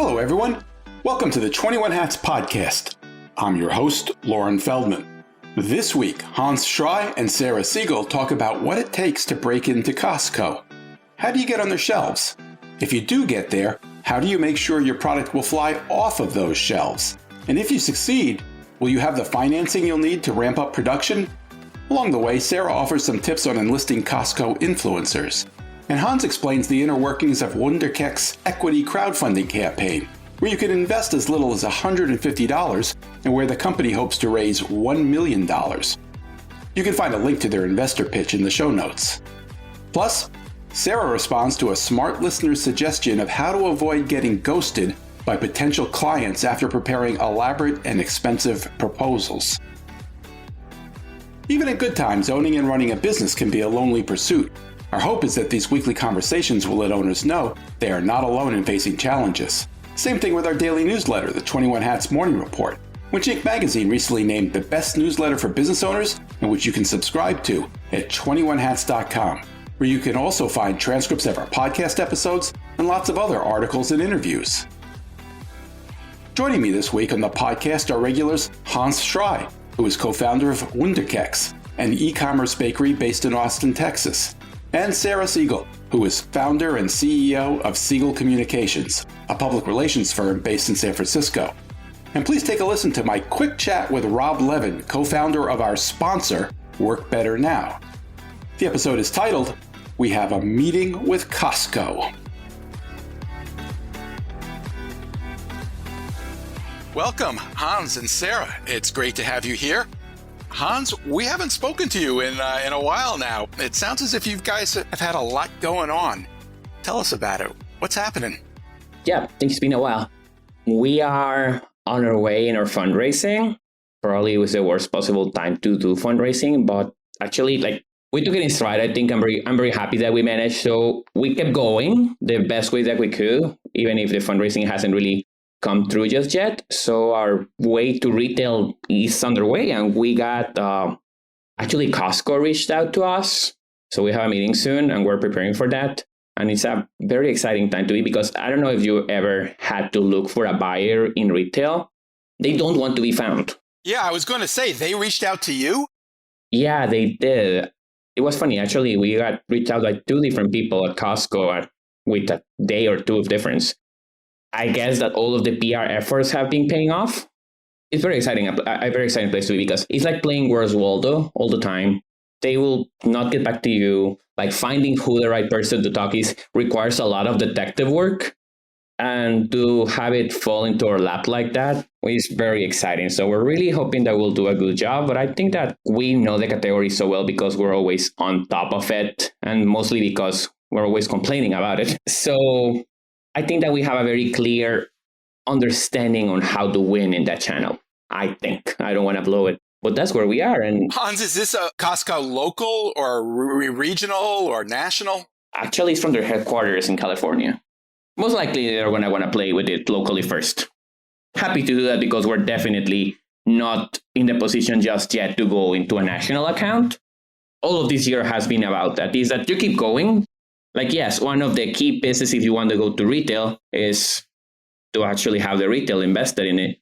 Hello, everyone. Welcome to the 21 Hats podcast. I'm your host, Lauren Feldman. This week, Schrei and Sarah Segal talk about what it takes to break into Costco. How do you get on their shelves? If you do get there, how do you make sure your product will fly off of those shelves? And if you succeed, will you have the financing you'll need to ramp up production? Along the way, Sarah offers some tips on enlisting Costco influencers. And Hans explains the inner workings of Wunderkeks' equity crowdfunding campaign, where you can invest as little as $150 and where the company hopes to raise $1 million. You can find a link to their investor pitch in the show notes. Plus, Sarah responds to a smart listener's suggestion of how to avoid getting ghosted by potential clients after preparing elaborate and expensive proposals. Even in good times, owning and running a business can be a lonely pursuit. Our hope is that these weekly conversations will let owners know they are not alone in facing challenges. Same thing with our daily newsletter, the 21 Hats Morning Report, which Inc. magazine recently named the best newsletter for business owners and which you can subscribe to at 21hats.com, where you can also find transcripts of our podcast episodes and lots of other articles and interviews. Joining me this week on the podcast are regulars Hans Schrei, who is co-founder of Wunderkeks, an e-commerce bakery based in Austin, Texas, and Sarah Segal, who is founder and CEO of Segal Communications, a public relations firm based in San Francisco. And please take a listen to my quick chat with Rob Levin, co-founder of our sponsor, Work Better Now. The episode is titled, We Have a Meeting with Costco. Welcome, Hans and Sarah. It's great to have you here. Hans, we haven't spoken to you in a while now. It sounds as if you guys have had a lot going on. Tell us about it. What's happening? Yeah, I think it's been a while. We are on our way in our fundraising. Probably it was the worst possible time to do fundraising, but actually, we took it in stride. I think I'm very happy that we managed. So we kept going the best way that we could, even if the fundraising hasn't really come through just yet. So our way to retail is underway, and we got actually Costco reached out to us. So we have a meeting soon, and we're preparing for that. And it's a very exciting time to be, because I don't know if you ever had to look for a buyer in retail. They don't want to be found. Yeah, I was going to say, they reached out to you? Yeah, they did. It was funny. Actually, we got reached out by two different people at Costco with a day or two of difference. I guess that all of the PR efforts have been paying off. It's very exciting, a very exciting place to be, because it's like playing Where's Waldo all the time. They will not get back to you. Like finding who the right person to talk is requires a lot of detective work. And to have it fall into our lap like that is very exciting. So we're really hoping that we'll do a good job. But I think that we know the category so well because we're always on top of it. And mostly because we're always complaining about it. So I think that we have a very clear understanding on how to win in that channel. I think. I don't want to blow it, but that's where we are. And Hans, is this a Costco local or regional or national? Actually, it's from their headquarters in California. Most likely, they're going to want to play with it locally first. Happy to do that because we're definitely not in the position just yet to go into a national account. All of this year has been about that, is that you keep going. Like, yes, one of the key pieces if you want to go to retail is to actually have the retail invested in it.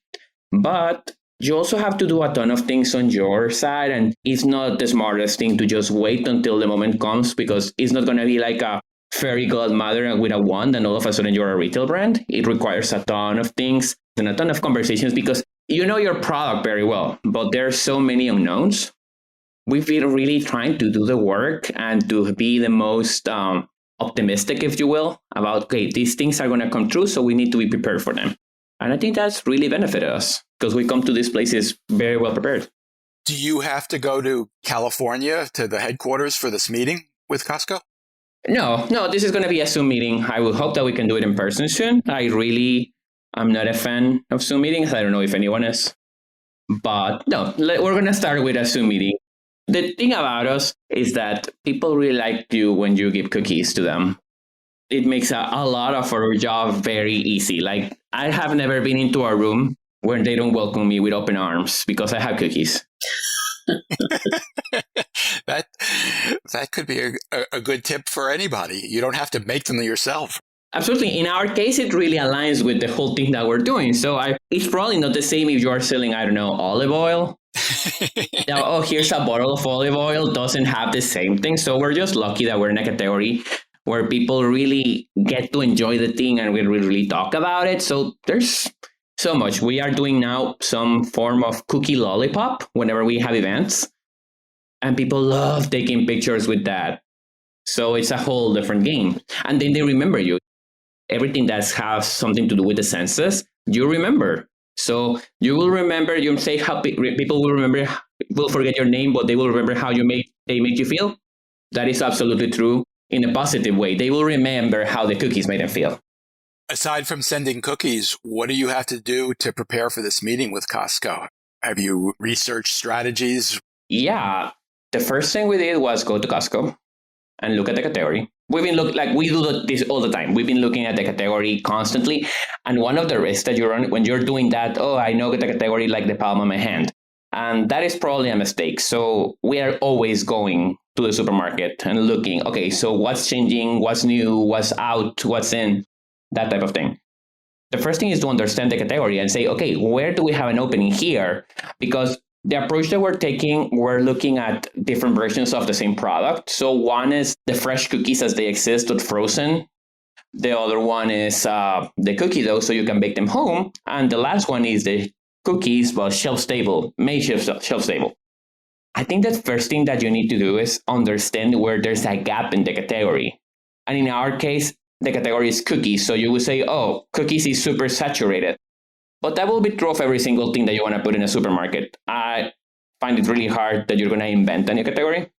But you also have to do a ton of things on your side. And it's not the smartest thing to just wait until the moment comes, because it's not going to be like a fairy godmother with a wand and all of a sudden you're a retail brand. It requires a ton of things and a ton of conversations because you know your product very well, but there are so many unknowns. We've been really trying to do the work and to be the most optimistic, if you will, about, okay, these things are going to come true, so we need to be prepared for them. And I think that's really benefited us because we come to these places very well prepared. Do you have to go to California to the headquarters for this meeting with Costco? No, this is going to be a Zoom meeting. I will hope that we can do it in person soon. I'm not a fan of Zoom meetings. I don't know if anyone is. But no, we're going to start with a Zoom meeting. The thing about us is that people really like you when you give cookies to them. It makes a lot of our job very easy. Like, I have never been into a room where they don't welcome me with open arms because I have cookies. That could be a good tip for anybody. You don't have to make them yourself. Absolutely. In our case, it really aligns with the whole thing that we're doing. So it's probably not the same if you are selling, I don't know, olive oil. Now, oh, here's a bottle of olive oil. Doesn't have the same thing. So we're just lucky that we're in a category where people really get to enjoy the thing and we really talk about it. So there's so much. We are doing now some form of cookie lollipop whenever we have events. And people love taking pictures with that. So it's a whole different game. And then they remember you. Everything that has something to do with the senses, you remember. So you will remember, you say how people will remember, will forget your name, but they will remember how they make you feel. That is absolutely true in a positive way. They will remember how the cookies made them feel. Aside from sending cookies, what do you have to do to prepare for this meeting with Costco? Have you researched strategies? Yeah. The first thing we did was go to Costco and look at the category. We've been looking, like we do this all the time. We've been looking at the category constantly. And one of the risks that you run when you're doing that, I know the category like the palm of my hand. And that is probably a mistake. So we are always going to the supermarket and looking, okay, so what's changing, what's new, what's out, what's in, that type of thing. The first thing is to understand the category and say, okay, where do we have an opening here? Because the approach that we're taking, we're looking at different versions of the same product. So one is the fresh cookies as they exist, but frozen. The other one is the cookie dough, so you can bake them home. And the last one is the cookies, but shelf stable, made shelf stable. I think the first thing that you need to do is understand where there's a gap in the category. And in our case, the category is cookies. So you would say, cookies is super saturated. But that will be true of every single thing that you want to put in a supermarket. I find it really hard that you're going to invent a new category.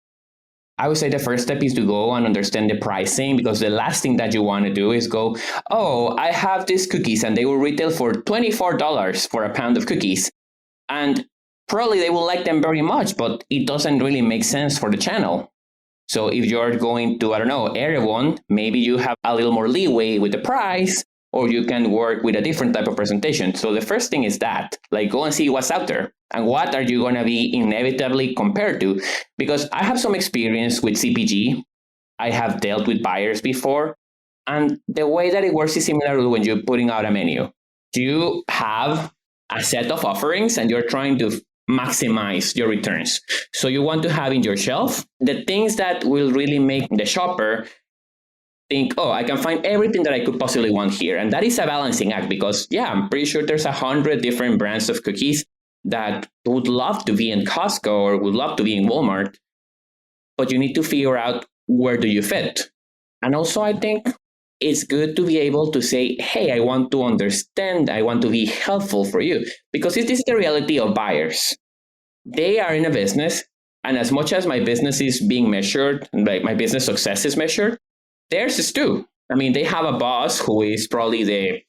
I would say the first step is to go and understand the pricing, because the last thing that you want to do is go, I have these cookies and they will retail for $24 for a pound of cookies. And probably they will like them very much, but it doesn't really make sense for the channel. So if you're going to, Erewhon, maybe you have a little more leeway with the price, or you can work with a different type of presentation. So the first thing is that, go and see what's out there and what are you going to be inevitably compared to. Because I have some experience with CPG. I have dealt with buyers before. And the way that it works is similar to when you're putting out a menu. You have a set of offerings and you're trying to maximize your returns. So you want to have in your shelf the things that will really make the shopper think, I can find everything that I could possibly want here. And that is a balancing act because, I'm pretty sure there's 100 different brands of cookies that would love to be in Costco or would love to be in Walmart. But you need to figure out where do you fit. And also, I think it's good to be able to say, hey, I want to understand, I want to be helpful for you. Because this is the reality of buyers. They are in a business. And as much as my business is being measured, like my business success is measured, theirs is too. They have a boss who is probably the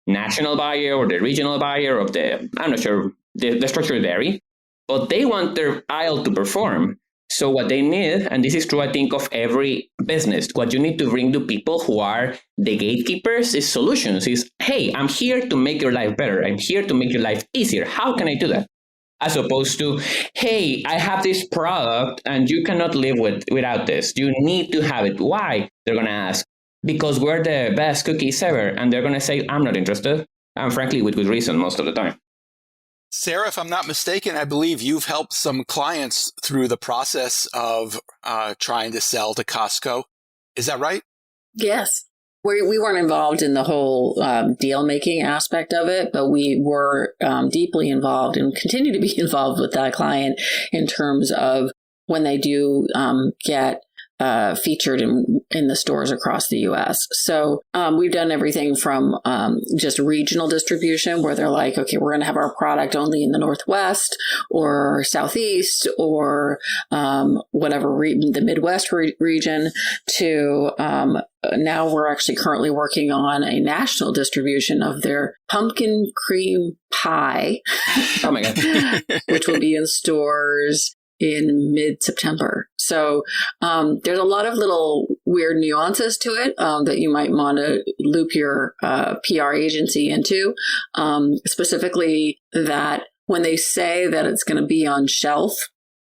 national buyer or the regional buyer of I'm not sure, the structure vary, but they want their aisle to perform. So what they need, and this is true, I think, of every business, what you need to bring to people who are the gatekeepers is solutions. Is, hey, I'm here to make your life better. I'm here to make your life easier. How can I do that? As opposed to, hey, I have this product and you cannot live without this. You need to have it. Why? They're going to ask. Because we're the best cookies ever. And they're going to say, I'm not interested. And frankly, with good reason most of the time. Sarah, if I'm not mistaken, I believe you've helped some clients through the process of trying to sell to Costco. Is that right? Yes. We weren't involved in the whole deal-making aspect of it, but we were deeply involved and continue to be involved with that client in terms of when they do get featured in the stores across the U.S. So we've done everything from just regional distribution where they're like, okay, we're going to have our product only in the Northwest or Southeast or whatever the Midwest region to now we're actually currently working on a national distribution of their pumpkin cream pie. Oh my God. Which will be in stores in mid-September. So there's a lot of little weird nuances to it that you might want to loop your PR agency into, specifically that when they say that it's going to be on shelf,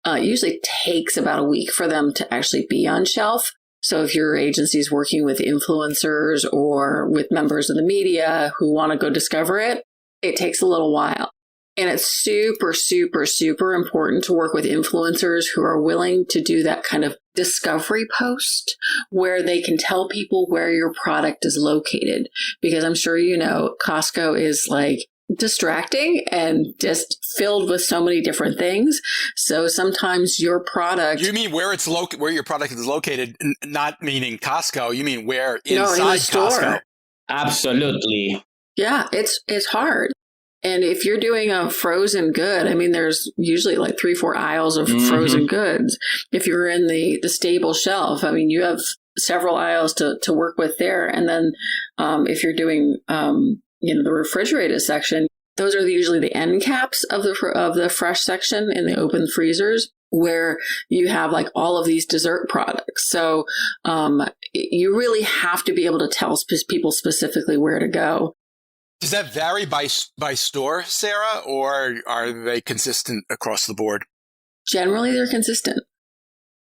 it usually takes about a week for them to actually be on shelf. So if your agency is working with influencers or with members of the media who want to go discover it, it takes a little while. And it's super, super, super important to work with influencers who are willing to do that kind of discovery post where they can tell people where your product is located. Because I'm sure you know, Costco is like distracting and just filled with so many different things. So sometimes your product... You mean where where your product is located, not meaning Costco. You mean where inside in the store. Costco. Absolutely. Yeah, it's hard. And if you're doing a frozen good, I mean, there's usually like 3-4 aisles of frozen goods. If you're in the stable shelf, I mean, you have several aisles to work with there. And then if you're doing, the refrigerated section, those are usually the end caps of the fresh section in the open freezers, where you have like all of these dessert products. So you really have to be able to tell people specifically where to go. Does that vary by store, Sarah, or are they consistent across the board? Generally, they're consistent,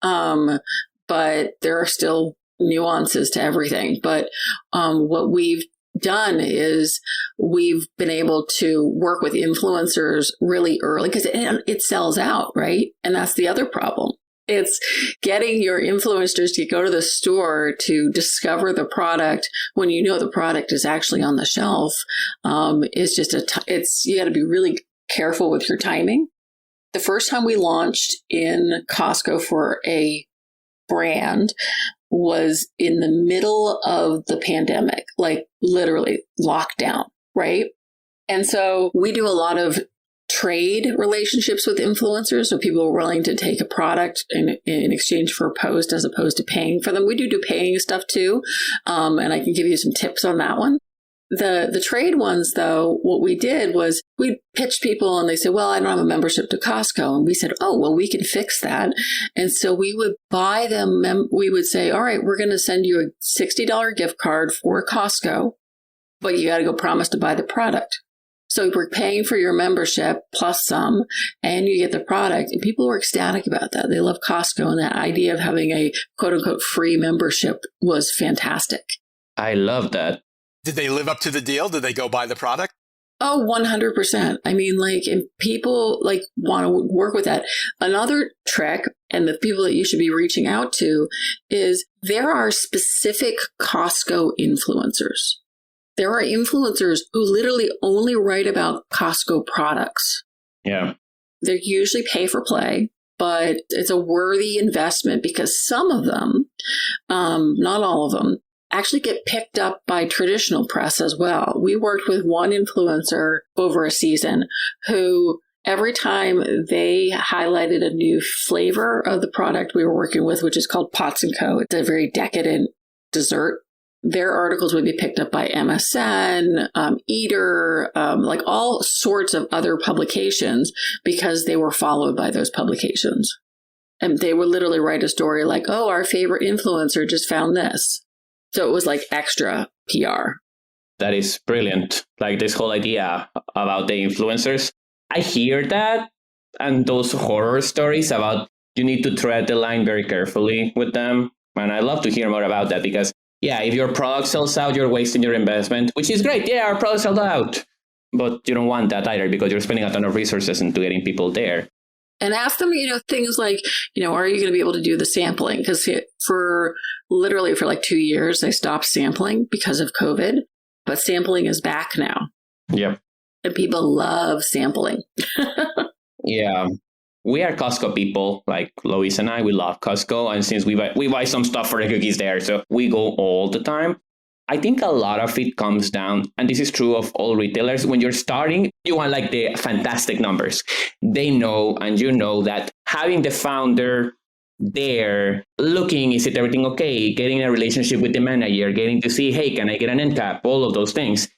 but there are still nuances to everything. But what we've done is we've been able to work with influencers really early because it sells out, right? And that's the other problem. It's getting your influencers to go to the store to discover the product when you know the product is actually on the shelf. Is just you got to be really careful with your timing. The first time we launched in Costco for a brand was in the middle of the pandemic, like literally lockdown, right? And so we do a lot of trade relationships with influencers. So people are willing to take a product in exchange for a post as opposed to paying for them. We do paying stuff too. And I can give you some tips on that one. The trade ones, though, what we did was we pitched people and they said, well, I don't have a membership to Costco. And we said, oh, well, we can fix that. And so we would buy them. We would say, all right, we're going to send you a $60 gift card for Costco, but you got to go promise to buy the product. So we're paying for your membership plus some, and you get the product. And people were ecstatic about that. They love Costco, and that idea of having a quote unquote free membership was fantastic. I love that. Did they live up to the deal? Did they go buy the product? Oh, 100%. I mean, and people want to work with that. Another trick, and the people that you should be reaching out to, is there are specific Costco influencers. There are influencers who literally only write about Costco products. Yeah. They usually pay for play, but it's a worthy investment because some of them, not all of them, actually get picked up by traditional press as well. We worked with one influencer over a season who every time they highlighted a new flavor of the product we were working with, which is called Pots & Co. It's a very decadent dessert. Their articles would be picked up by MSN, Eater, all sorts of other publications because they were followed by those publications. And they would literally write a story like, oh, our favorite influencer just found this. So it was like extra PR. That is brilliant. Like this whole idea about the influencers. I hear that and those horror stories about you need to tread the line very carefully with them. And I love to hear more about that because yeah, if your product sells out, you're wasting your investment, which is great. Yeah, our product sold out. But you don't want that either because you're spending a ton of resources into getting people there. And ask them, things like, are you going to be able to do the sampling? Because for 2 years, they stopped sampling because of COVID. But sampling is back now. Yep. And people love sampling. Yeah. We are Costco people, like Lois and I, we love Costco. And since we buy some stuff for the cookies there, so we go all the time. I think a lot of it comes down, and this is true of all retailers, when you're starting, you want the fantastic numbers. They know, and you know that having the founder there looking, is it everything okay? Getting a relationship with the manager, getting to see, hey, can I get an end cap? All of those things.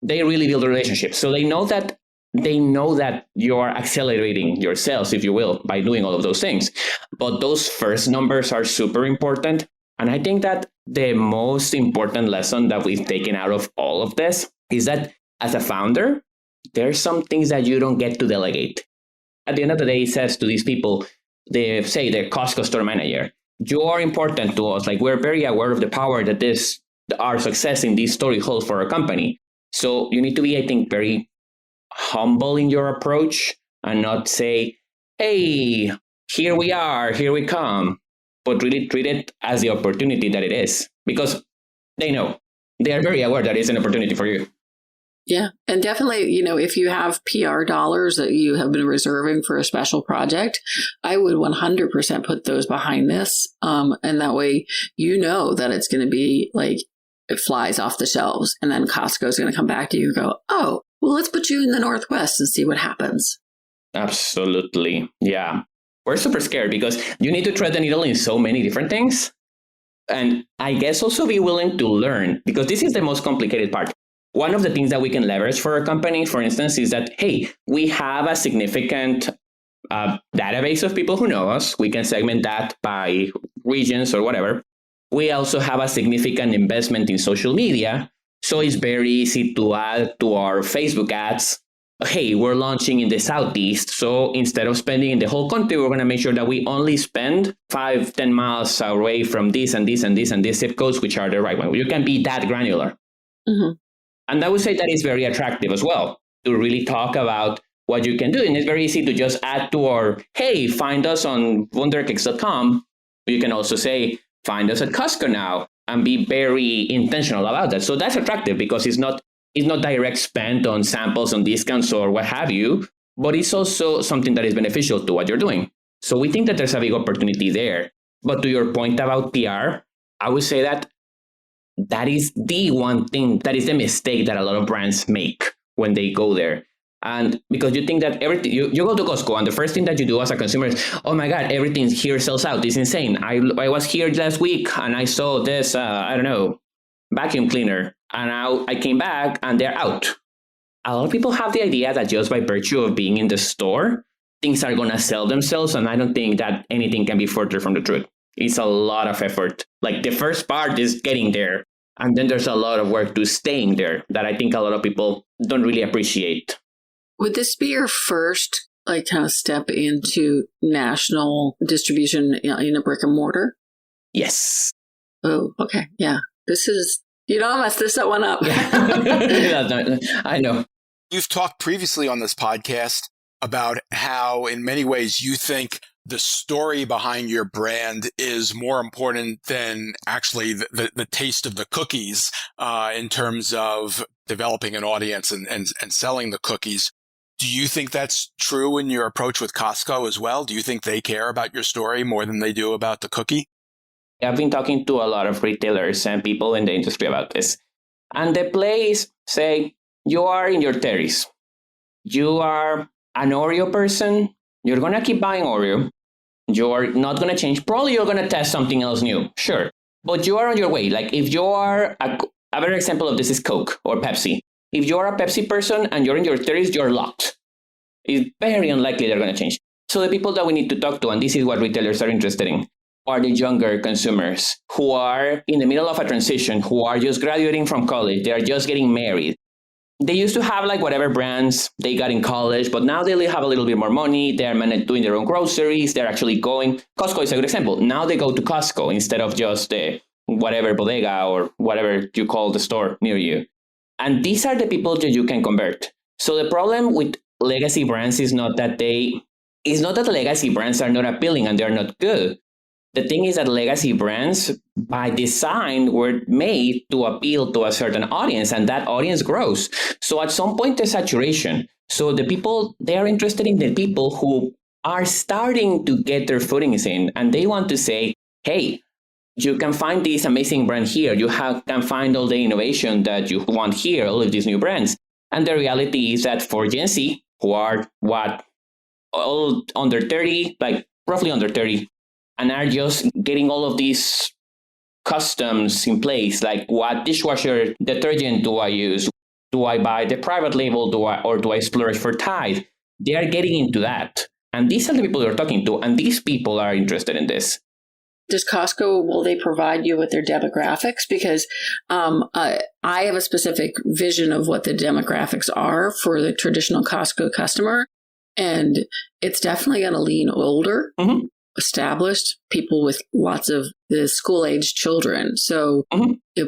They really build a relationship. So they know that you're accelerating your sales, if you will, by doing all of those things. But those first numbers are super important. And I think that the most important lesson that we've taken out of all of this is that as a founder, there's some things that you don't get to delegate. At the end of the day, it says to these people, the Costco store manager, you're important to us. Like, we're very aware of the power that our success in this story holds for our company. So you need to be, I think, very humble in your approach and not say, hey, here we are, here we come, but really treat it as the opportunity that it is, because they are very aware that it's an opportunity for you. Yeah. And definitely, if you have PR dollars that you have been reserving for a special project, I would 100% put those behind this. And that way, that it's going to be like, it flies off the shelves, and then Costco is going to come back to you and go, oh, well, let's put you in the Northwest and see what happens. Absolutely. Yeah. We're super scared because you need to thread the needle in so many different things. And I guess also be willing to learn, because this is the most complicated part. One of the things that we can leverage for a company, for instance, is that, hey, we have a significant database of people who know us. We can segment that by regions or whatever. We also have a significant investment in social media. So it's very easy to add to our Facebook ads, hey, we're launching in the Southeast. So instead of spending in the whole country, we're going to make sure that we only spend 5-10 miles away from this and this and this and this zip codes, which are the right one. You can be that granular. Mm-hmm. And I would say that is very attractive as well, to really talk about what you can do. And it's very easy to just add to our, hey, find us on Wunderkeks.com. You can also say, find us at Costco now, and be very intentional about that. So that's attractive because it's not direct spend on samples, on discounts, or what have you, but it's also something that is beneficial to what you're doing. So we think that there's a big opportunity there. But to your point about PR, I would say that is the one thing, that is the mistake that a lot of brands make when they go there. And because you think that everything, you go to Costco and the first thing that you do as a consumer is, oh my God, everything here sells out. It's insane. I was here last week and I saw this, vacuum cleaner. And now I came back and they're out. A lot of people have the idea that just by virtue of being in the store, things are going to sell themselves. And I don't think that anything can be further from the truth. It's a lot of effort. Like, the first part is getting there. And then there's a lot of work to staying there that I think a lot of people don't really appreciate. Would this be your first kind of step into national distribution in a brick and mortar? Yes. Oh, okay. Yeah. This is, you don't mess this one up. I know. You've talked previously on this podcast about how in many ways you think the story behind your brand is more important than actually the taste of the cookies in terms of developing an audience and selling the cookies. Do you think that's true in your approach with Costco as well? Do you think they care about your story more than they do about the cookie? I've been talking to a lot of retailers and people in the industry about this. And the plays say, you are in your 30s. You are an Oreo person. You're going to keep buying Oreo. You're not going to change. Probably you're going to test something else new. Sure. But you are on your way. Like, if you are, a better example of this is Coke or Pepsi. If you're a Pepsi person and you're in your 30s, you're locked. It's very unlikely they're going to change. So the people that we need to talk to, and this is what retailers are interested in, are the younger consumers who are in the middle of a transition, who are just graduating from college. They are just getting married. They used to have like whatever brands they got in college, but now they have a little bit more money. They're doing their own groceries. They're actually going. Costco is a good example. Now they go to Costco instead of just whatever bodega or whatever you call the store near you. And these are the people that you can convert. So the problem with legacy brands is not that legacy brands are not appealing and they're not good. The thing is that legacy brands, by design, were made to appeal to a certain audience, and that audience grows. So at some point, there's saturation. So the people, they are interested in the people who are starting to get their footings in, and they want to say, hey, you can find this amazing brand here. You can find all the innovation that you want here, all of these new brands. And the reality is that for Gen Z, who are all under 30, like roughly under 30, and are just getting all of these customs in place, like what dishwasher detergent do I use? Do I buy the private label? Do I splurge for Tide? They are getting into that. And these are the people you're talking to, and these people are interested in this. Does Costco, will they provide you with their demographics? Because I have a specific vision of what the demographics are for the traditional Costco customer, and it's definitely going to lean older. Mm-hmm. established, people with lots of the school-age children. So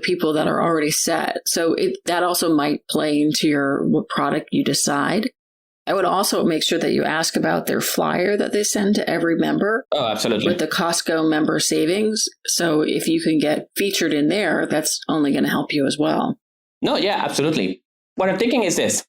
people that are already set. So that also might play into what product you decide. I would also make sure that you ask about their flyer that they send to every member. Oh, absolutely. With the Costco member savings. So if you can get featured in there, that's only going to help you as well. No, yeah, absolutely. What I'm thinking is this.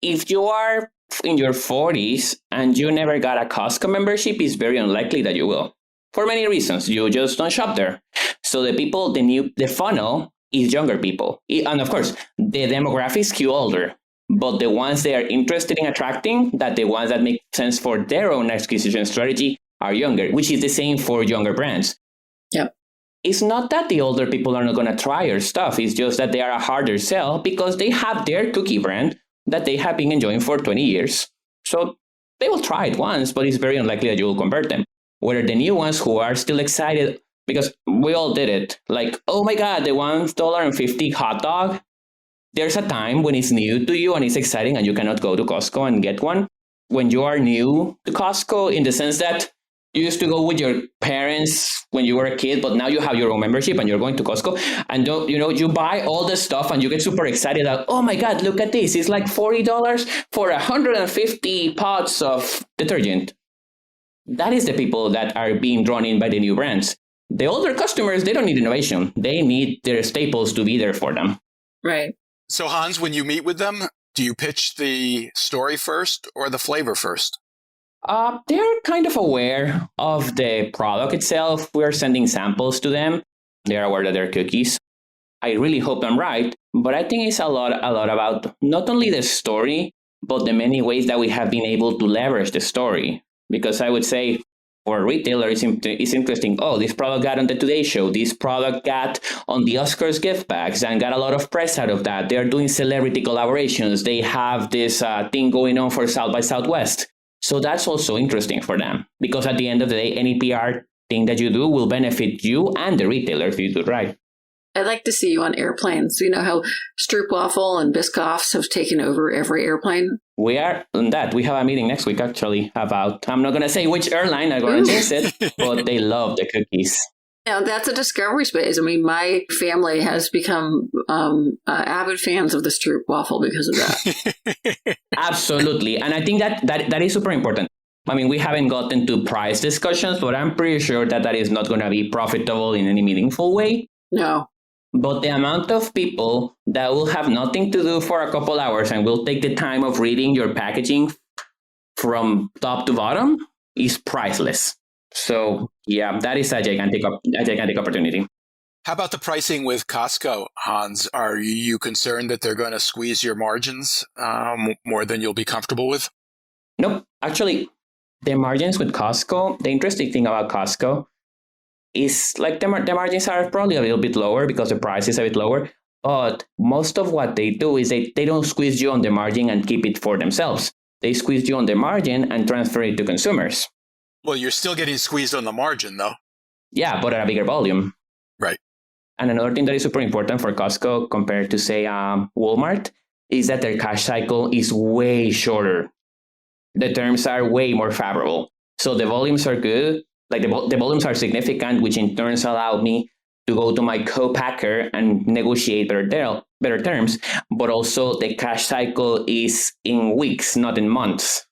If you are in your 40s and you never got a Costco membership, it's very unlikely that you will. For many reasons. You just don't shop there. So the funnel is younger people. And of course, the demographics skew older. But the ones they are interested in attracting, the ones that make sense for their own acquisition strategy are younger, which is the same for younger brands. Yeah. It's not that the older people are not going to try your stuff. It's just that they are a harder sell because they have their cookie brand that they have been enjoying for 20 years. So they will try it once, but it's very unlikely that you will convert them. Whether the new ones who are still excited, because we all did it, like, oh my God, the $1.50 hot dog. There's a time when it's new to you and it's exciting and you cannot go to Costco and get one. When you are new to Costco, in the sense that you used to go with your parents when you were a kid, but now you have your own membership and you're going to Costco and you buy all the stuff and you get super excited that, oh my God, look at this. It's like $40 for 150 pots of detergent. That is the people that are being drawn in by the new brands. The older customers, they don't need innovation. They need their staples to be there for them. Right. So Hans, when you meet with them, do you pitch the story first or the flavor first? They're kind of aware of the product itself. We're sending samples to them. They're aware that they're cookies. I really hope I'm right, but I think it's a lot about not only the story, but the many ways that we have been able to leverage the story. Because I would say, for a retailer, it's interesting. Oh, this product got on the Today Show. This product got on the Oscars gift bags and got a lot of press out of that. They're doing celebrity collaborations. They have this thing going on for South by Southwest. So that's also interesting for them. Because at the end of the day, any PR thing that you do will benefit you and the retailer if you do it right. I'd like to see you on airplanes. You know how Stroopwafel and Biscoffs have taken over every airplane? We are on that. We have a meeting next week, actually, about, I'm not going to say which airline, I'm going to jinx it, but they love the cookies. Yeah, that's a discovery space. I mean, my family has become avid fans of the Stroopwafel because of that. Absolutely. And I think that is super important. I mean, we haven't gotten to price discussions, but I'm pretty sure that is not going to be profitable in any meaningful way. No. But the amount of people that will have nothing to do for a couple hours and will take the time of reading your packaging from top to bottom is priceless. So, yeah, that is a gigantic opportunity. How about the pricing with Costco, Hans? Are you concerned that they're going to squeeze your margins more than you'll be comfortable with? Nope. Actually, the margins with Costco, the interesting thing about Costco is like the margins are probably a little bit lower because the price is a bit lower. But most of what they do is they don't squeeze you on the margin and keep it for themselves. They squeeze you on the margin and transfer it to consumers. Well, you're still getting squeezed on the margin, though. Yeah, but at a bigger volume. Right. And another thing that is super important for Costco compared to, say, Walmart is that their cash cycle is way shorter. The terms are way more favorable. So the volumes are good. Like the volumes are significant, which in turn allow me to go to my co-packer and negotiate better terms. But also the cash cycle is in weeks, not in months.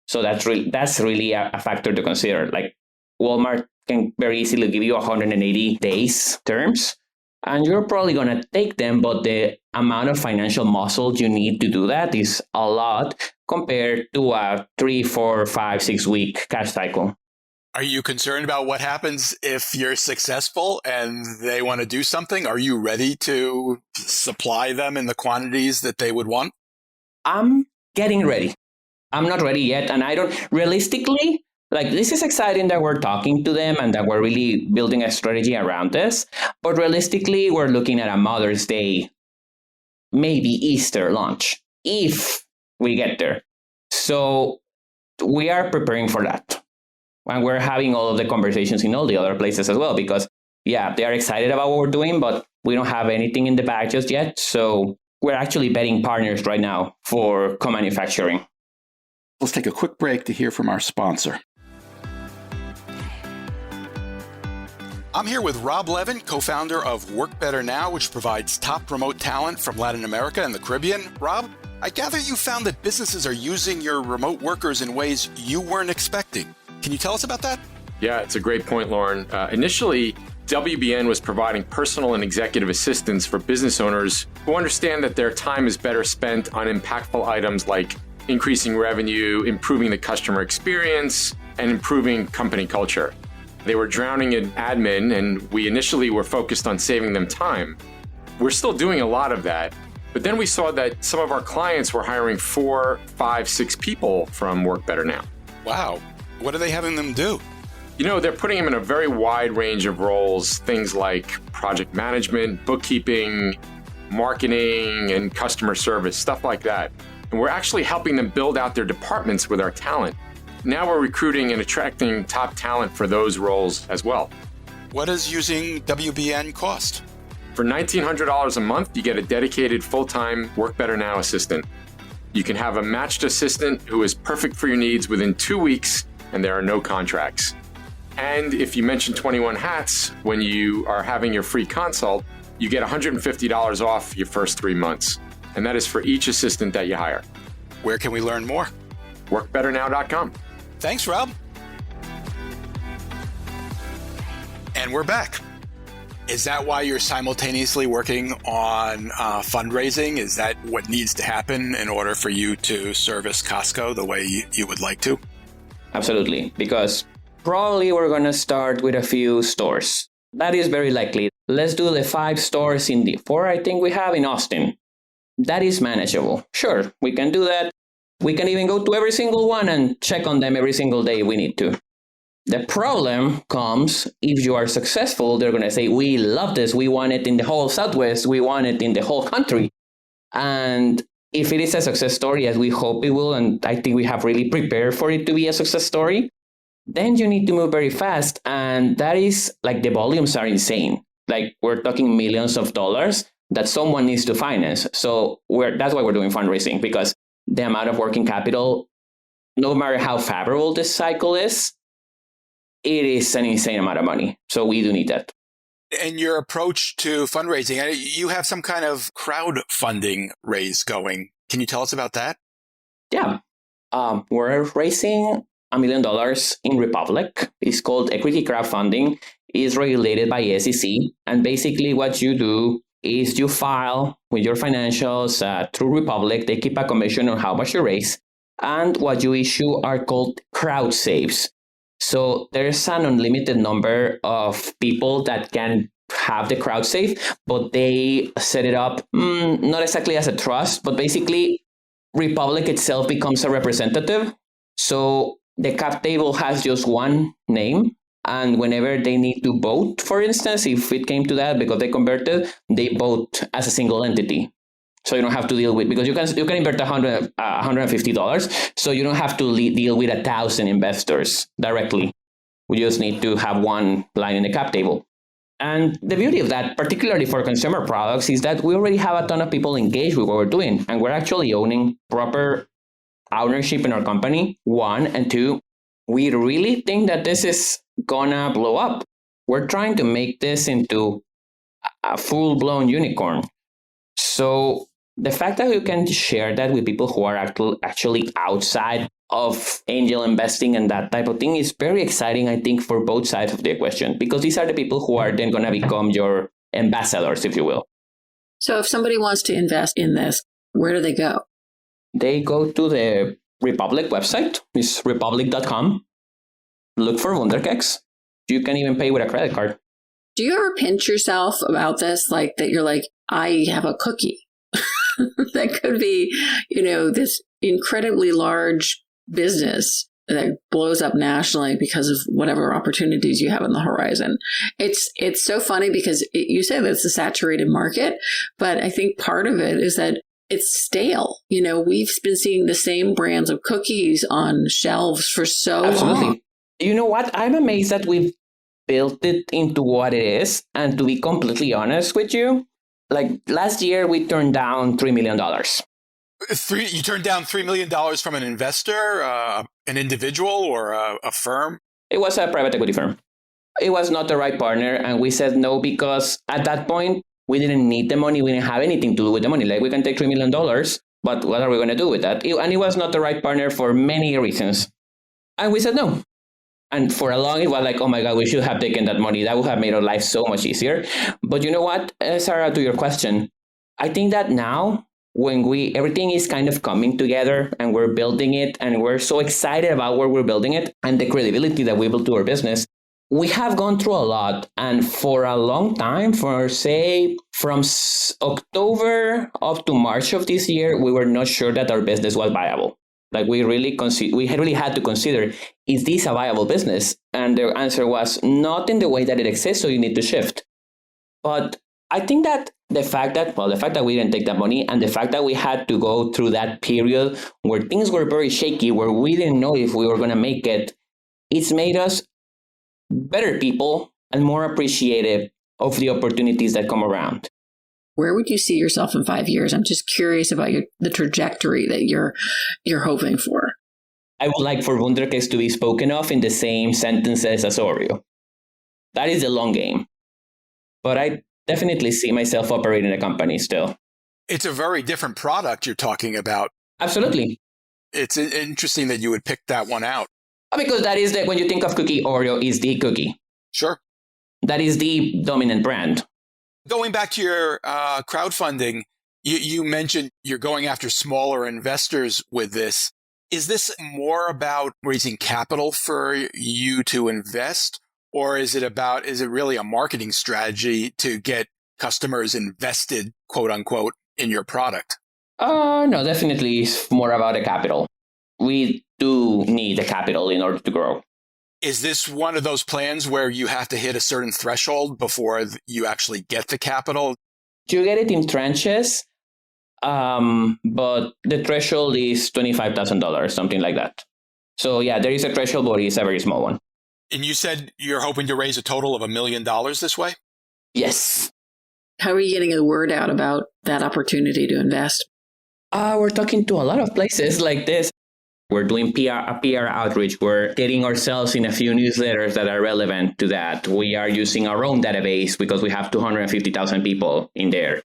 So that's really a factor to consider. Like Walmart can very easily give you 180 days terms, and you're probably going to take them, but the amount of financial muscle you need to do that is a lot compared to a 3, 4, 5, 6 week cash cycle. Are you concerned about what happens if you're successful and they want to do something? Are you ready to supply them in the quantities that they would want? I'm getting ready. I'm not ready yet. And I don't realistically, like, this is exciting that we're talking to them and that we're really building a strategy around this. But realistically, we're looking at a Mother's Day, maybe Easter launch, if we get there. So we are preparing for that. And we're having all of the conversations in all the other places as well, because, yeah, they are excited about what we're doing, but we don't have anything in the bag just yet. So we're actually vetting partners right now for co-manufacturing. Let's take a quick break to hear from our sponsor. I'm here with Rob Levin, co-founder of Work Better Now, which provides top remote talent from Latin America and the Caribbean. Rob, I gather you found that businesses are using your remote workers in ways you weren't expecting. Can you tell us about that? Yeah, it's a great point, Lauren. Initially, WBN was providing personal and executive assistance for business owners who understand that their time is better spent on impactful items like increasing revenue, improving the customer experience, and improving company culture. They were drowning in admin, and we initially were focused on saving them time. We're still doing a lot of that, but then we saw that some of our clients were hiring 4, 5, 6 people from Work Better Now. Wow. What are they having them do? You know, they're putting them in a very wide range of roles, things like project management, bookkeeping, marketing, and customer service, stuff like that. And we're actually helping them build out their departments with our talent. Now we're recruiting and attracting top talent for those roles as well. What does using WBN cost? For $1,900 a month, you get a dedicated full-time Work Better Now assistant. You can have a matched assistant who is perfect for your needs within 2 weeks, and there are no contracts. And if you mention 21 Hats when you are having your free consult, you get $150 off your first 3 months. And that is for each assistant that you hire. Where can we learn more? WorkBetterNow.com. Thanks, Rob. And we're back. Is that why you're simultaneously working on fundraising? Is that what needs to happen in order for you to service Costco the way you would like to? Absolutely, because probably we're going to start with a few stores. That is very likely. Let's do the 5 stores in the 4 I think we have in Austin. That is manageable. Sure, we can do that. We can even go to every single one and check on them every single day if we need to. The problem comes if you are successful, they're going to say, we love this. We want it in the whole Southwest. We want it in the whole country. And if it is a success story, as we hope it will, and I think we have really prepared for it to be a success story, then you need to move very fast. And that is like the volumes are insane. Like we're talking millions of dollars that someone needs to finance. So that's why we're doing fundraising, because the amount of working capital, no matter how favorable this cycle is, it is an insane amount of money. So we do need that. And your approach to fundraising, you have some kind of crowdfunding raise going. Can you tell us about that? Yeah. We're raising $1 million in Republic. It's called equity crowdfunding. It's regulated by SEC. And basically what you do is you file with your financials through Republic. They keep a commission on how much you raise. And what you issue are called crowd saves. So there's an unlimited number of people that can have the crowd save, but they set it up not exactly as a trust, but basically Republic itself becomes a representative. So the cap table has just one name. And whenever they need to vote, for instance, if it came to that, because they converted, they vote as a single entity. So you don't have to deal with, because you can invert $150. So you don't have to deal with 1,000 investors directly. We just need to have one line in the cap table. And the beauty of that, particularly for consumer products, is that we already have a ton of people engaged with what we're doing. And we're actually owning proper ownership in our company, 1. And 2, we really think that this is gonna blow up. We're trying to make this into a full-blown unicorn. So the fact that you can share that with people who are actually outside of angel investing and that type of thing is very exciting, I think, for both sides of the equation, because these are the people who are then going to become your ambassadors, if you will. So if somebody wants to invest in this, where do they go? They go to the Republic website. It's republic.com. Look for Wunderkeks. You can even pay with a credit card. Do you ever pinch yourself about this? Like that you're like, I have a cookie. That could be, this incredibly large business that blows up nationally because of whatever opportunities you have on the horizon. It's so funny because you say that it's a saturated market, but I think part of it is that it's stale. We've been seeing the same brands of cookies on shelves for so long. You know what? I'm amazed that we've built it into what it is. And to be completely honest with you, like last year, we turned down $3 million. You turned down $3 million from an investor, an individual, or a firm? It was a private equity firm. It was not the right partner. And we said no, because at that point, we didn't need the money. We didn't have anything to do with the money. Like, we can take $3 million, but what are we going to do with that? And it was not the right partner for many reasons. And we said no. And for a long, it was like, oh my God, we should have taken that money. That would have made our life so much easier. But you know what, Sarah, to your question, I think that now when everything is kind of coming together and we're building it and we're so excited about where we're building it and the credibility that we build to our business, we have gone through a lot. And for a long time, for say from October up to March of this year, we were not sure that our business was viable. Like, we really had to consider, is this a viable business? And the answer was not in the way that it exists, so you need to shift. But I think that the fact that we didn't take that money and the fact that we had to go through that period where things were very shaky, where we didn't know if we were going to make it, it's made us better people and more appreciative of the opportunities that come around. Where would you see yourself in 5 years? I'm just curious about the trajectory that you're hoping for. I would like for Wunderkeks to be spoken of in the same sentences as Oreo. That is the long game. But I definitely see myself operating a company still. It's a very different product you're talking about. Absolutely. It's interesting that you would pick that one out. Because that is when you think of cookie, Oreo is the cookie. Sure. That is the dominant brand. Going back to your crowdfunding, you mentioned you're going after smaller investors with this. Is this more about raising capital for you to invest, or is it really a marketing strategy to get customers invested, quote unquote, in your product? No, definitely it's more about the capital. We do need the capital in order to grow. Is this one of those plans where you have to hit a certain threshold before you actually get the capital? You get it in tranches, but the threshold is $25,000, something like that. So yeah, there is a threshold, but it's a very small one. And you said you're hoping to raise a total of $1 million this way? Yes. How are you getting the word out about that opportunity to invest? We're talking to a lot of places like this. We're doing PR outreach. We're getting ourselves in a few newsletters that are relevant to that. We are using our own database because we have 250,000 people in there.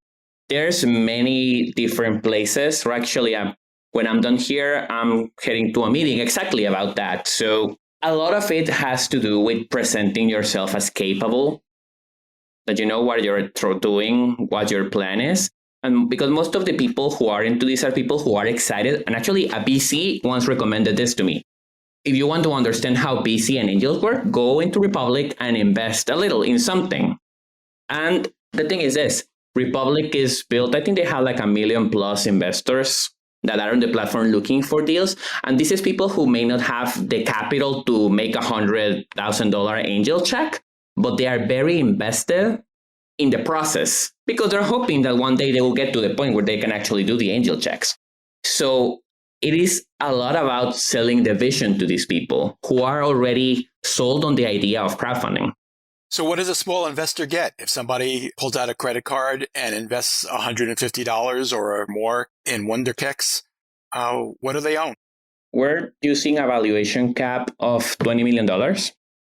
There's many different places. Actually, when I'm done here, I'm heading to a meeting exactly about that. So a lot of it has to do with presenting yourself as capable, that you know what you're doing, what your plan is. And because most of the people who are into this are people who are excited. And actually, a VC once recommended this to me. If you want to understand how VC and angels work, go into Republic and invest a little in something. And the thing is this, Republic is built, I think they have like 1 million plus investors that are on the platform looking for deals. And this is people who may not have the capital to make $100,000 angel check, but they are very invested in the process because they're hoping that one day they will get to the point where they can actually do the angel checks. So it is a lot about selling the vision to these people who are already sold on the idea of crowdfunding. So what does a small investor get? If somebody pulls out a credit card and invests $150 or more in Wunderkeks, what do they own? We're using a valuation cap of $20 million.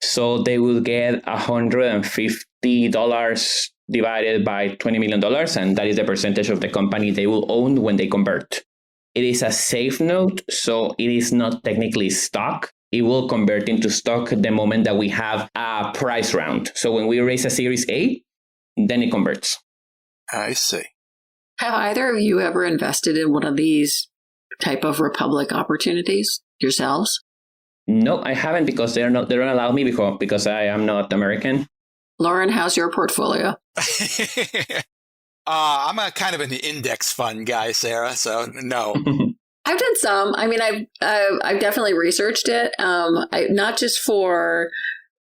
So they will get $150 divided by $20 million, and that is the percentage of the company they will own when they convert. It is a safe note, so it is not technically stock. It will convert into stock the moment that we have a price round. So when we raise a Series A, then it converts. I see. Have either of you ever invested in one of these type of Republic opportunities yourselves? No, I haven't because they don't allow me because I am not American. Lauren, how's your portfolio? I'm a kind of an index fund guy, Sarah, so no. I've done some. I mean, I've definitely researched it, not just for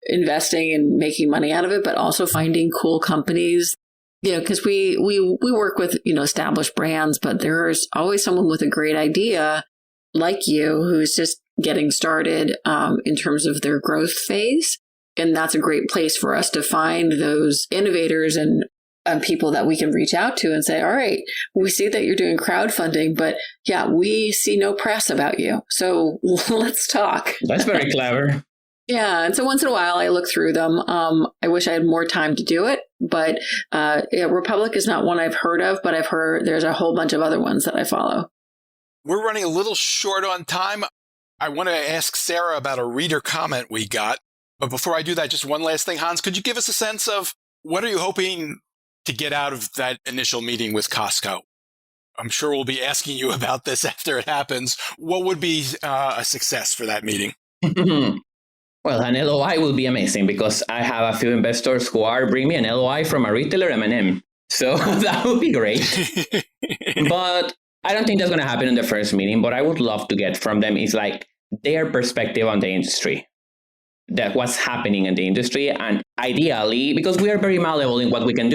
investing and making money out of it, but also finding cool companies. You know, because we work with, established brands, but there's always someone with a great idea like you who's just getting started in terms of their growth phase. And that's a great place for us to find those innovators and people that we can reach out to and say, all right, we see that you're doing crowdfunding, but yeah, we see no press about you. So let's talk. That's very clever. Yeah. And so once in a while I look through them. I wish I had more time to do it, but Republic is not one I've heard of, but I've heard there's a whole bunch of other ones that I follow. We're running a little short on time. I want to ask Sarah about a reader comment we got. But before I do that, just one last thing. Hans, could you give us a sense of what are you hoping to get out of that initial meeting with Costco? I'm sure we'll be asking you about this after it happens. What would be a success for that meeting? Well, an LOI will be amazing because I have a few investors who are bringing me an LOI from a retailer M&M. So that would be great. But I don't think that's going to happen in the first meeting. But I would love to get from them is like their perspective on the industry, that what's happening in the industry. And ideally, because we are very malleable in what we can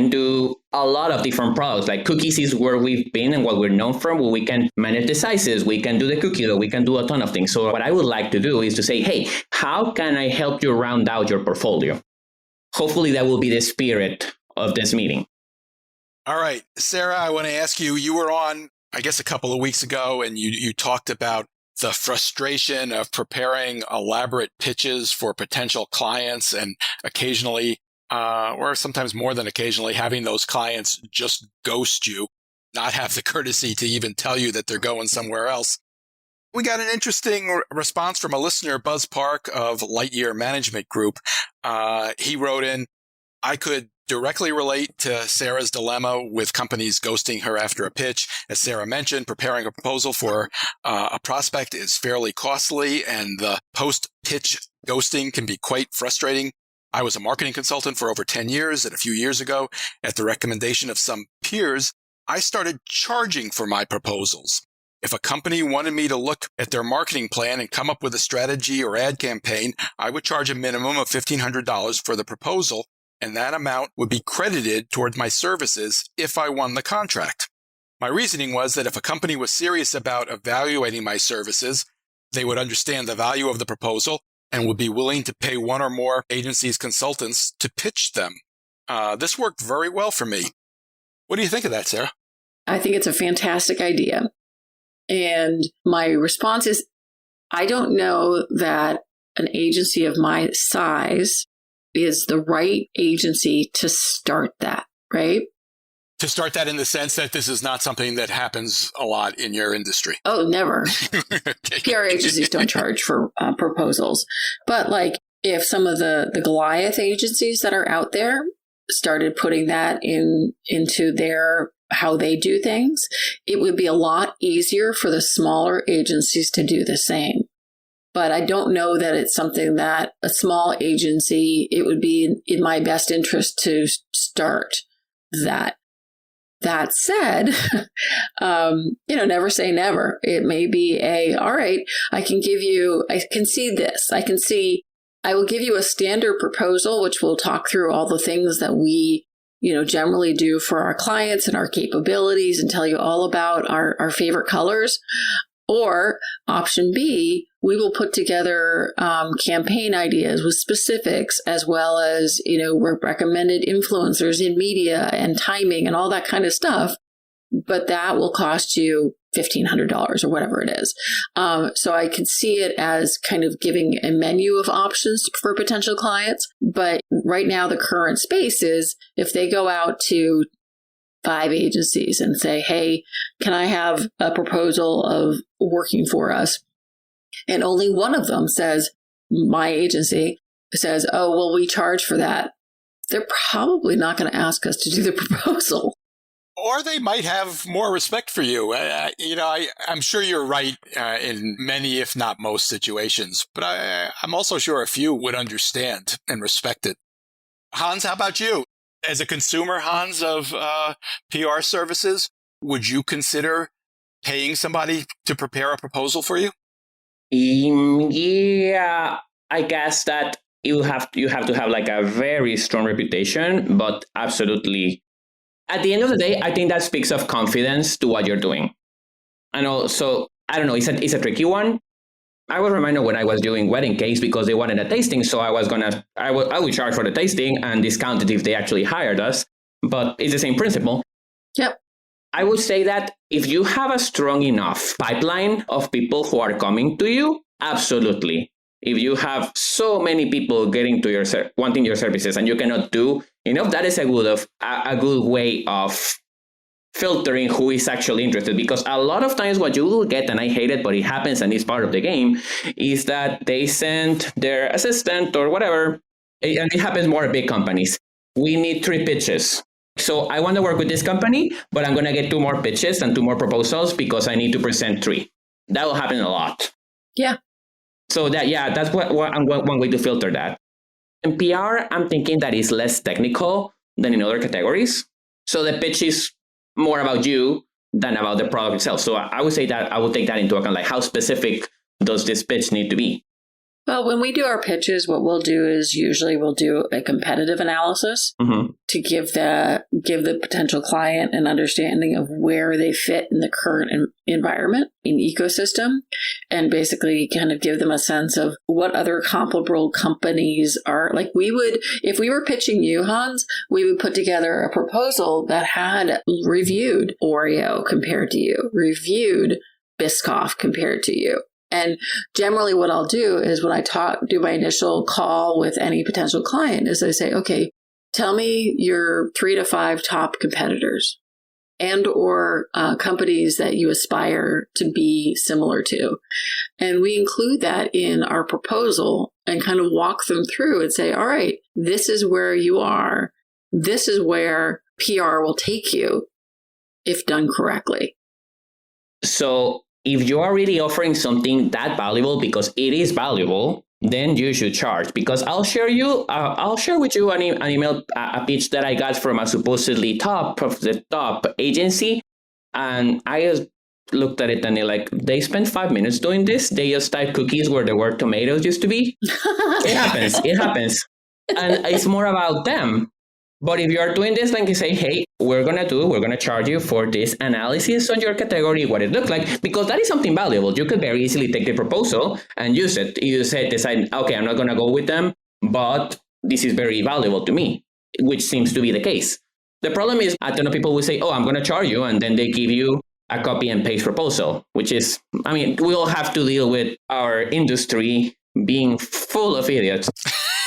do a lot of different products. Like cookies is where we've been and what we're known from. Where we can manage the sizes, we can do the cookie dough, we can do a ton of things. So what I would like to do is to say, hey, how can I help you round out your portfolio? Hopefully that will be the spirit of this meeting. All right, Sarah, I want to ask you, you were on, I guess, a couple of weeks ago, and you talked about the frustration of preparing elaborate pitches for potential clients and occasionally, or sometimes more than occasionally, having those clients just ghost you, not have the courtesy to even tell you that they're going somewhere else. We got an interesting response from a listener, Buzz Park of Lightyear Management Group. He wrote in, I could directly relate to Sarah's dilemma with companies ghosting her after a pitch. As Sarah mentioned, preparing a proposal for a prospect is fairly costly, and the post-pitch ghosting can be quite frustrating. I was a marketing consultant for over 10 years, and a few years ago, at the recommendation of some peers, I started charging for my proposals. If a company wanted me to look at their marketing plan and come up with a strategy or ad campaign, I would charge a minimum of $1,500 for the proposal, and that amount would be credited towards my services if I won the contract. My reasoning was that if a company was serious about evaluating my services, they would understand the value of the proposal and would be willing to pay one or more agencies' consultants to pitch them. This worked very well for me. What do you think of that, Sarah? I think it's a fantastic idea. And my response is, I don't know that an agency of my size is the right agency to start that, right? To start that in the sense that this is not something that happens a lot in your industry. Oh, never. Okay. PR agencies don't charge for proposals. But like if some of the Goliath agencies that are out there started putting that into their how they do things, it would be a lot easier for the smaller agencies to do the same. But I don't know that it's something that a small agency, it would be in my best interest to start that. That said, never say never. It may be all right, I can see this. I will give you a standard proposal, which will talk through all the things that we, generally do for our clients and our capabilities and tell you all about our favorite colors. Or option B, we will put together campaign ideas with specifics as well as, recommended influencers in media and timing and all that kind of stuff. But that will cost you $1,500 or whatever it is. So I could see it as kind of giving a menu of options for potential clients. But right now, the current space is if they go out to 5 agencies and say, hey, can I have a proposal of working for us? And only one of them says, my agency says, oh, well, we charge for that. They're probably not going to ask us to do the proposal. Or they might have more respect for you. I'm sure you're right in many, if not most situations, but I'm also sure a few would understand and respect it. Hans, how about you? As a consumer, Hans, of PR services, would you consider paying somebody to prepare a proposal for you? Yeah, I guess that you have to have like a very strong reputation, but absolutely. At the end of the day, I think that speaks of confidence to what you're doing. And also, I don't know, it's a tricky one. I was reminded when I was doing wedding cakes because they wanted a tasting, so I would charge for the tasting and discount it if they actually hired us. But it's the same principle. Yep. I would say that if you have a strong enough pipeline of people who are coming to you, absolutely. if you have so many people getting to your wanting your services and you cannot do enough, that is a good way of filtering who is actually interested. Because a lot of times what you will get, and I hate it, but it happens and it's part of the game, is that they send their assistant or whatever, and it happens more at big companies. We need 3 pitches. So I want to work with this company, but I'm going to get 2 more pitches and 2 more proposals because I need to present 3. That will happen a lot. Yeah. So that's one way to filter that. In PR, I'm thinking that is less technical than in other categories. So the pitch is more about you than about the product itself. So I would say that I would take that into account, like how specific does this pitch need to be? Well, when we do our pitches, what we'll do is usually we'll do a competitive analysis to give the potential client an understanding of where they fit in the current environment in ecosystem, and basically kind of give them a sense of what other comparable companies are. Like if we were pitching you, Hans, we would put together a proposal that had reviewed Oreo compared to you, reviewed Biscoff compared to you. And generally what I'll do is when I do my initial call with any potential client is I say, okay, tell me your 3 to 5 top competitors and or companies that you aspire to be similar to. And we include that in our proposal and kind of walk them through and say, all right, this is where you are. This is where PR will take you if done correctly. So if you are really offering something that valuable, because it is valuable, then you should charge. Because I'll share with you an email, a pitch that I got from a supposedly top agency. And I just looked at it and they spent 5 minutes doing this. They just typed cookies where the word tomatoes used to be. It happens. And it's more about them. But if you are doing this, like you say, hey, we're going to charge you for this analysis on your category, what it looked like, because that is something valuable. You could very easily take the proposal and use it. You decide, okay, I'm not going to go with them, but this is very valuable to me, which seems to be the case. The problem is, a ton of people will say, oh, I'm going to charge you, and then they give you a copy and paste proposal, which is, we all have to deal with our industry being full of idiots.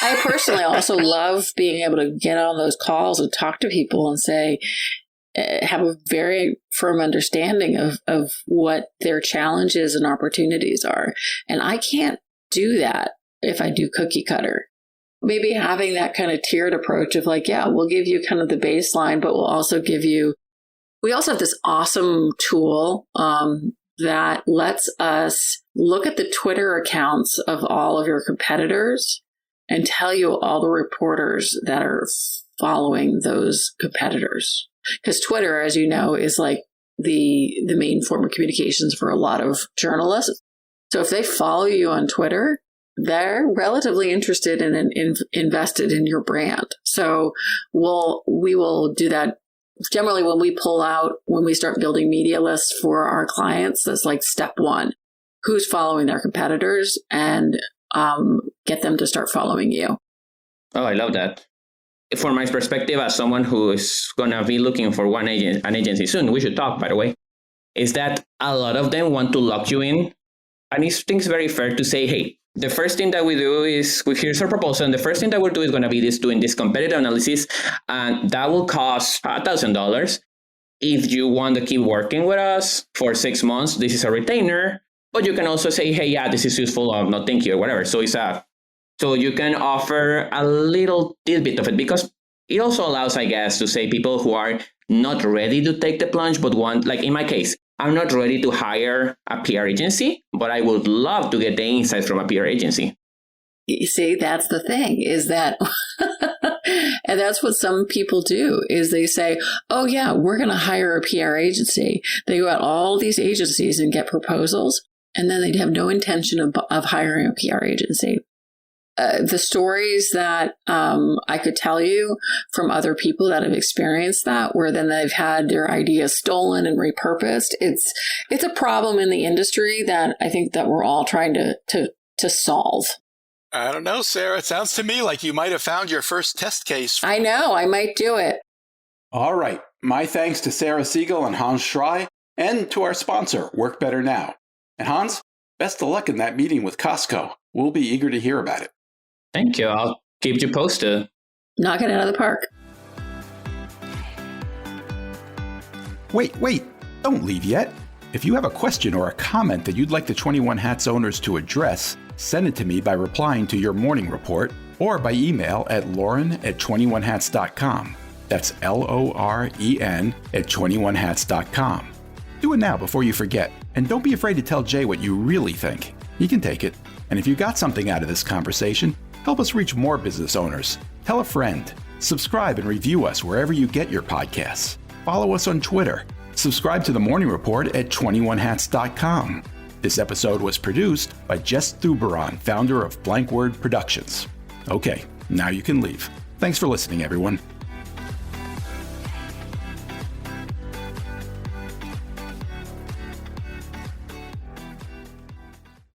I personally also love being able to get on those calls and talk to people and say, have a very firm understanding of what their challenges and opportunities are. And I can't do that if I do cookie cutter. Maybe having that kind of tiered approach of we'll give you kind of the baseline, but we also have this awesome tool that lets us look at the Twitter accounts of all of your competitors and tell you all the reporters that are following those competitors. Because Twitter, as you know, is like the main form of communications for a lot of journalists. So if they follow you on Twitter, they're relatively interested and invested in your brand. So we will do that. Generally, when we start building media lists for our clients, that's like step 1. Who's following their competitors, and get them to start following you. Oh, I love that. From my perspective, as someone who is going to be looking for an agency soon, we should talk, by the way, is that a lot of them want to lock you in. And I think it's very fair to say, hey, the first thing that we do is, here's our proposal, and the first thing that we'll do is going to be doing this competitive analysis, and that will cost $1,000. If you want to keep working with us for 6 months, this is a retainer. But you can also say, hey, yeah, this is useful, or no, thank you, or whatever. So so you can offer a little bit of it, because it also allows, I guess, to say people who are not ready to take the plunge, but want, like in my case, I'm not ready to hire a PR agency, but I would love to get the insights from a PR agency. You see, that's the thing, is that, and that's what some people do, is they say, oh yeah, we're going to hire a PR agency. They go out all these agencies and get proposals, and then they'd have no intention of hiring a PR agency. The stories that I could tell you from other people that have experienced that, where then they've had their ideas stolen and repurposed, it's a problem in the industry that I think that we're all trying to solve. I don't know, Sarah. It sounds to me like you might have found your first test case. I know. I might do it. All right. My thanks to Sarah Segal and Hans Schrei, and to our sponsor, Work Better Now. And Hans, best of luck in that meeting with Costco. We'll be eager to hear about it. Thank you. I'll keep you posted. Knock it out of the park. Wait, don't leave yet. If you have a question or a comment that you'd like the 21 Hats owners to address, send it to me by replying to your morning report or by email at lauren@21hats.com. That's LOREN@21hats.com. Do it now before you forget, and don't be afraid to tell Jay what you really think. He can take it. And if you got something out of this conversation, help us reach more business owners. Tell a friend. Subscribe and review us wherever you get your podcasts. Follow us on Twitter. Subscribe to the Morning Report at 21hats.com. This episode was produced by Jess Thuberon, founder of Blank Word Productions. Okay, now you can leave. Thanks for listening, everyone.